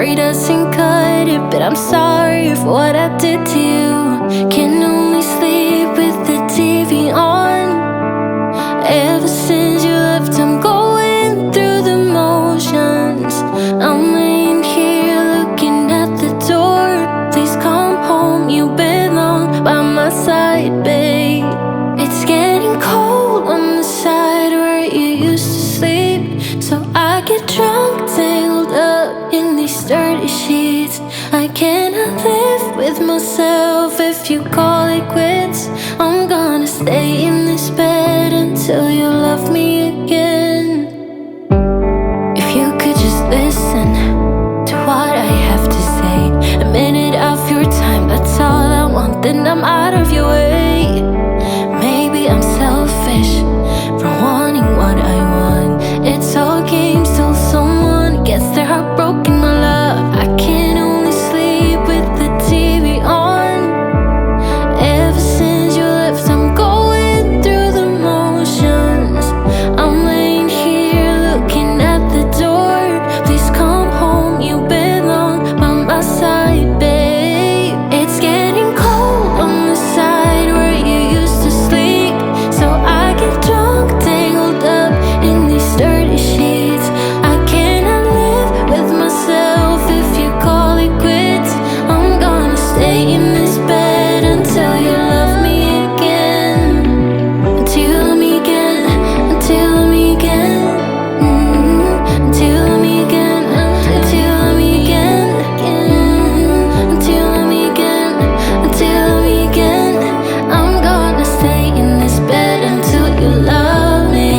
Sorry doesn't cut it, but I'm sorry for what I did to you. Can only sleep with the TV on. Ever since you left, I'm going through the motions. I'm laying here looking at the door. Please come home, you belong by my side, babe. It's getting cold on the side where you used to sleep, so I get drunk, tangled up in these dirty sheets. I cannot live with myself if you call it quits. I'm gonna stay in this bed until you love me again. If you could just listen to what I have to say, a minute of your time, that's all I want, then I'm out of your way. Maybe I'm selfish for wanting what I want. It's all games till someone gets their heart broken, my love. I can only sleep with the TV on. Ever since you left, I'm going through the motions. I'm laying here looking at the door. Please come home, you belong by my side, babe. It's getting cold on the side where you used to sleep, so I get drunk, tangled up in these dirty sheets. I cannot live with myself if you call it quits. I'm gonna stay in this bed until you love me again. Until you love me again. Until you love me again. Until you love me again. Until you love me again. Until you love me again. Until you love me again. I'm gonna stay in this bed until you love me.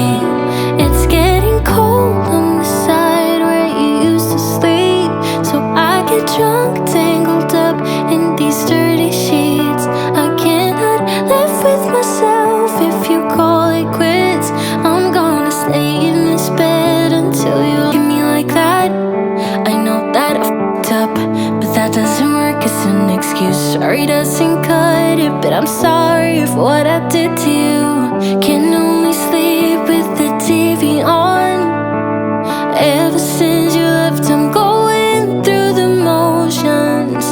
It's getting cold on the side where you used to sleep, so I get drunk, tangled up in these dirty sheets. I cannot live with myself if you call it quits. I'm gonna stay in this bed until you leave me like that. I know that I fucked up, but that doesn't work as an excuse. Sorry doesn't cut it, but I'm sorry for what I did to you. Can only sleep with the TV on. Ever since you left, I'm going through the motions.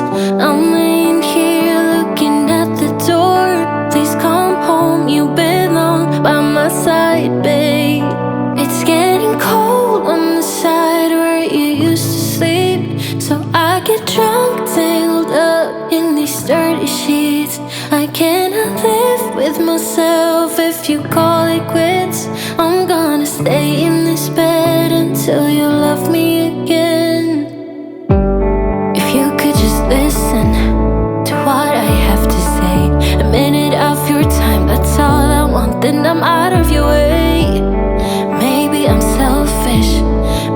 I'm laying here looking at the door. Please come home, you belong by my side, babe. It's getting cold on the side where you used to sleep, so I get drunk, tangled up in these dirty sheets. I cannot live with myself if you call it quits. I'm gonna stay in this bed until you love me again. If you could just listen to what I have to say, a minute of your time, that's all I want, then I'm out of your way. Maybe I'm selfish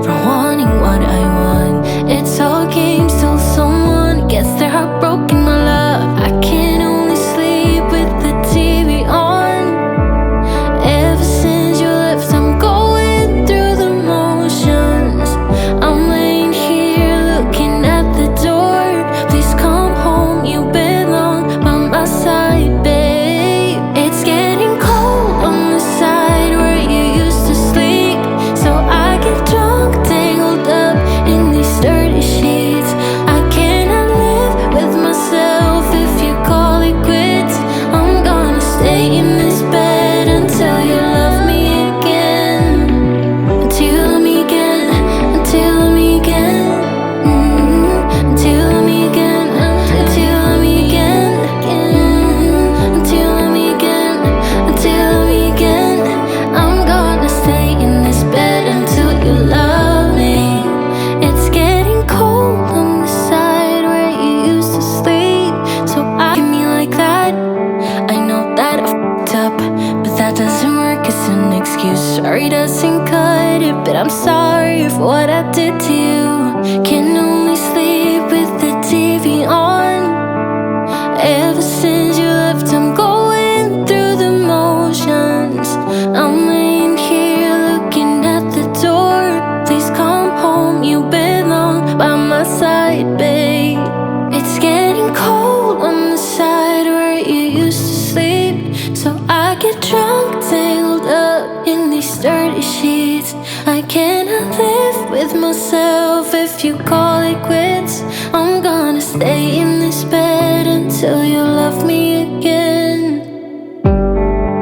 for wanting what I want. It's all games till someone gets their heart broken, my love. I can only sleep with the TV on. Ever since you left, I'm going through the motions. I'm laying here looking at the door. Please come home, you belong by my side, babe. It's getting cold on the side where you used to sleep, so I get drunk, tangled up in these dirty sheets. I cannot live with myself if you call it quits. I'm gonna stay in this bed until you love me again. Until you love me again. Until you love me again. Until you love me again. Until you love me again. Until you love me again. Until you love me again. I'm gonna stay in this bed until you love me. It's getting cold on the side where you used to sleep, so I give me like that. I know that I fucked up, but that doesn't work as an excuse. Sorry doesn't cut it, but I'm sorry for what I did to you. Can only sleep with the TV on. Ever since you left, I'm going through the motions. I'm laying here looking at the door. Please come home, you belong by my side, babe. It's getting cold on the side where you used to sleep, so I get drunk, tangled up in these dirty sheets. I cannot live with with myself if you call it quits. I'm gonna stay in this bed until you love me again.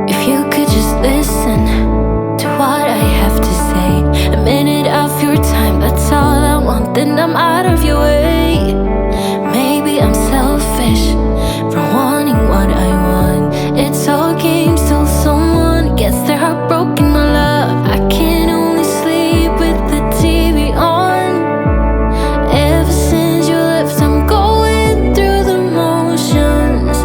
If you could just listen to what I have to say, a minute of your time, that's all I want, then I'm out of your way. Maybe I'm selfish for wanting what I want. It's all games till someone gets their heart broken, my love. I can only sleep with the TV on. Ever since you left, I'm going through the motions.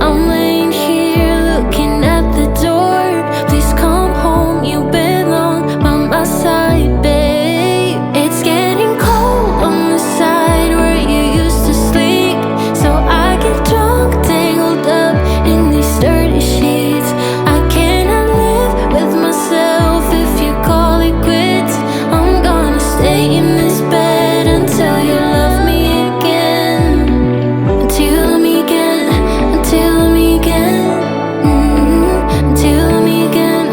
I'm laying here looking at the door. Please come home, you belong by my side, babe. It's getting cold on the side where you used to sleep, so I get drunk, tangled up in these dirty sheets. I cannot live with myself if you call it quits. I'm gonna stay in this bed until you love me again. Until you love me again. Until you love me again. Until you love me again.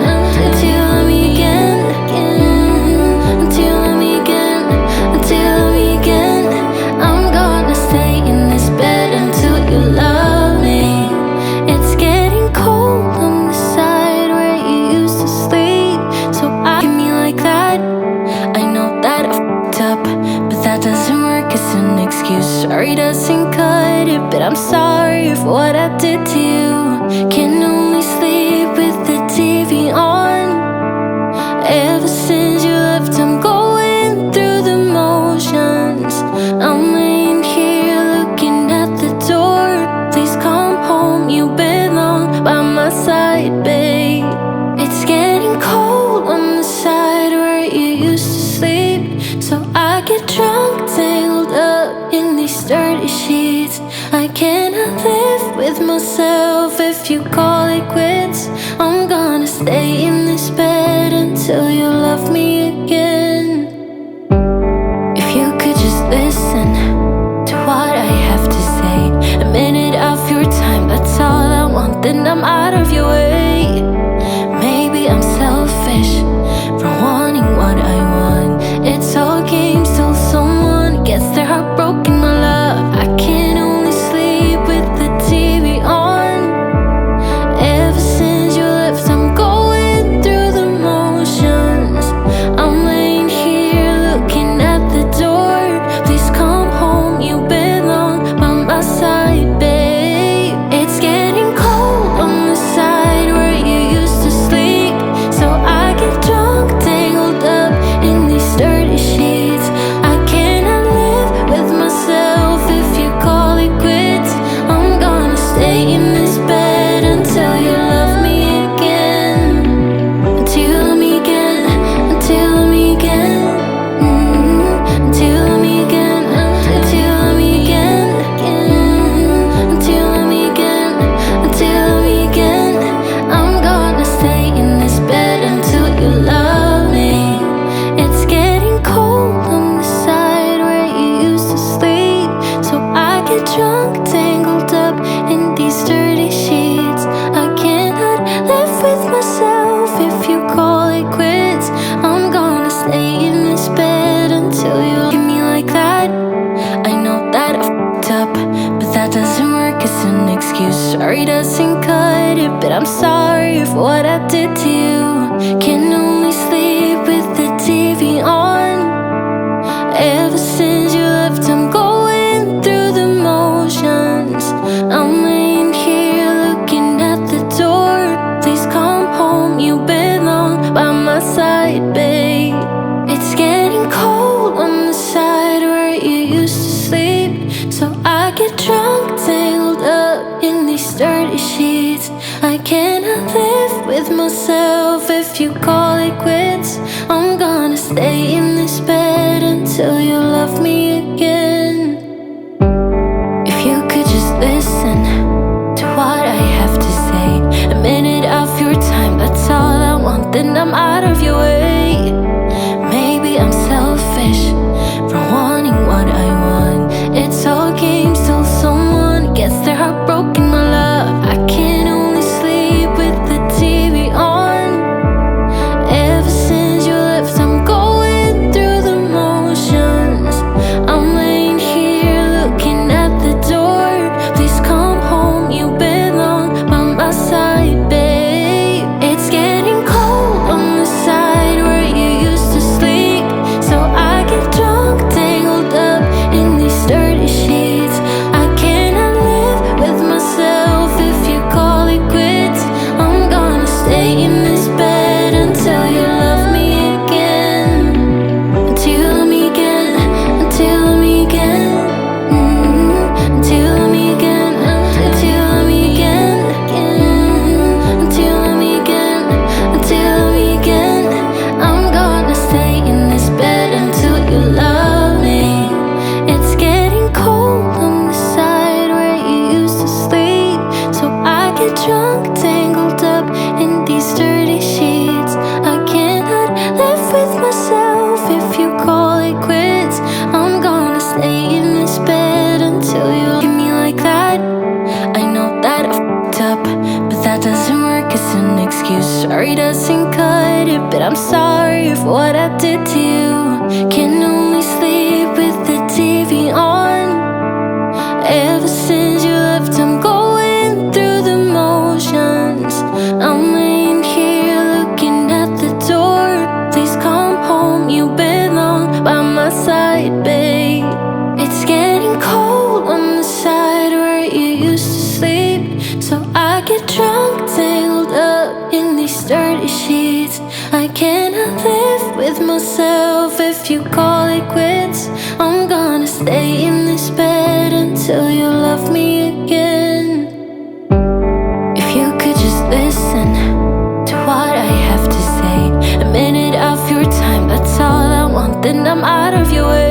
Until you love me again. Until you love me again. Until you love me again. I'm gonna stay in this bed until you love me. It's getting cold on the side where you used to sleep, so I give me like that. I know that I fucked up, but that doesn't work as an excuse. Sorry doesn't cut it, but I'm sorry for what I did to you. Can only sleep with the TV on. Ever since you left, I'm going through the motions. I'm laying here looking at the door. Please come home, you belong by my side, babe. It's getting cold on the side where you used to sleep, so I get drunk, tangled up in these dirty sheets. I cannot live with myself if you call it quits. I'm gonna stay in this bed until you love me again. If you could just listen to what I have to say, a minute of your time, that's all I want, then I'm out of your way. Maybe I'm selfish for wanting what I want. It's all games till someone gets their heart broken, my love. I can only sleep with the TV on. Ever since you left, I'm going through the motions. I'm laying here looking at the door. Please come home, you belong by my side, babe. It's getting cold on the side where you used to sleep, so I get drunk, tangled up in these dirty sheets. I cannot live with myself if you call it quits. I'm gonna stay in this bed until you love me again. Until you love me again. Until you love me again. Until you love me again. Until you love me again. Until you love me again. Until you love me again. I'm gonna stay in this bed until you love me. It's getting cold on the side where you used to sleep, so I get drunk, tangled up in these dirty sheets. I cannot live with myself if you call it quits. I'm gonna stay in this bed until you give me like that. I know that I fucked up, but that doesn't work as an excuse. Sorry doesn't cut it, but I'm sorry for what I did to you. Can only sleep with the TV on. Ever since you left, I'm going through the motions. I'm laying here looking at the door. Please come home, you belong by my side, babe. It's getting cold on the side where you used to sleep, so I get drunk, tangled up in these dirty sheets. I cannot live with myself if you call it quits. I'm gonna stay in this bed until you love me again. If you could just listen to what I have to say, a minute of your time, that's all I want, then I'm out of your way. Maybe I'm selfish for wanting what I want. It's all games till someone gets their heart broken, my love. I can only sleep with the TV on. Ever since you left, I'm going through the motions. cut it, but I'm sorry for what I did to you. Can only sleep with the TV on. Ever since you left, I'm going through the motions. I'm laying here looking at the door. Please come home, you belong by my side, babe. It's getting cold on the side where you used to sleep, so I get drunk, tangled up in these dirty sheets. I cannot live with myself if you call it quits. I'm gonna stay in this bed until you love me again. If you could just listen to what I have to say, a minute of your time, that's all I want, then I'm out of your way.